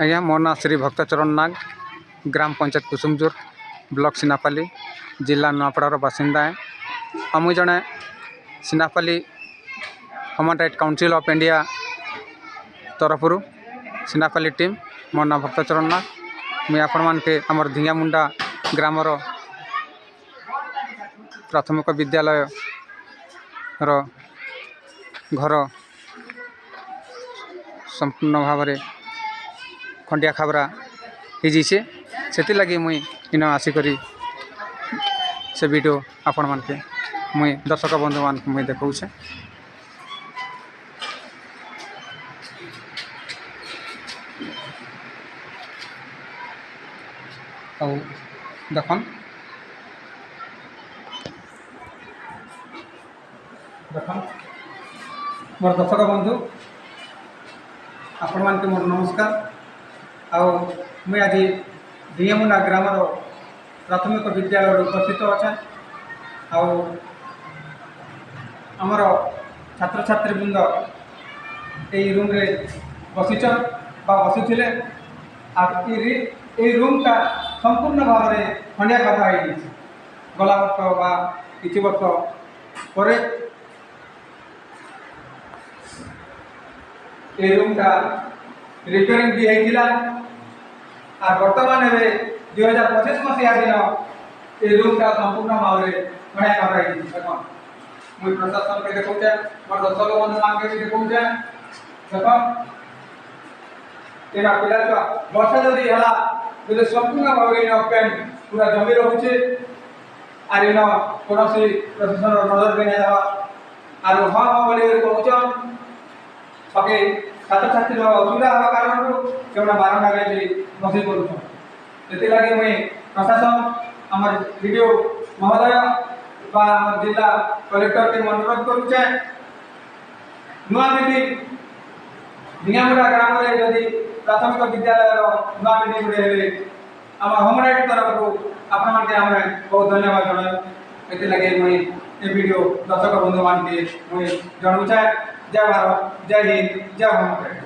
आज्ञा मो ना श्री भक्तचरण नाग ग्राम पंचायत कुसुमजोर ब्लॉक सिनापाली जिला नुआपड़ार बासिंदा है। मुझे जड़े Sinapali human right council of India तरफ सिनापाली टीम मो ना भक्तचरण नाग मुझे आपण मानके आमर धिंगामुंडा ग्रामर प्राथमिक विद्यालय घर संपूर्ण भाव में खंडिया खाबरा हो जाइए से लगी मुई इन आसिक से वीडियो आपण मानके मुई दर्शक बंधु मान मुई देखौछे। और देखन मोर दर्शक बंधु आपण मानके मोर नमस्कार। मुझे आज धिंगामुंडा ग्रामर प्राथमिक विद्यालय उपस्थित अच्छा आमर छात्र छात्री वृंद यही रूम रे बसीचन बसुले रूमटा संपूर्ण भाव में खंडिया खाबरा हो गला वर्ष किसी वर्ष पर रूमटा रिपेयरिंग भी होता और बर्तमान 2025 मसीहा दिन ये रूमटा संपूर्ण भाव में खंडिया खाबरा हो मुझे प्रशासन के देखौचे मोर दर्शक बंधु मान के भी देखौचे देख एना पिला छुआ वर्षा जदि हला बोले संपूर्ण भाव में पेंट पूरा जमी रहुचे आर इन कौन प्रशासन नजर भी नहीं देवा आर हाँ हाँ बोले कहचन बाकी छात्र छात्री असुविधा हवा कारण से बारंबार बसई पड़ुछन से लगे मुझे प्रशासन आमर वीडियो महोदय जिला कलेक्टर के अनुरोध करुचे नुआ बिल्डिंग धिंगामुंडा ग्राम में जदि प्राथमिक विद्यालय नुआ बिल्डिंग गुटे हेले आम ह्यूमन राइट तरफ आपण मानके आम बहुत धन्यवाद जनाए ये लगे मुझे ये वीडियो दर्शक बंधु मान के मुझे जनाऊे। जय भारत जय हिंद जय ह्यूमन राइट।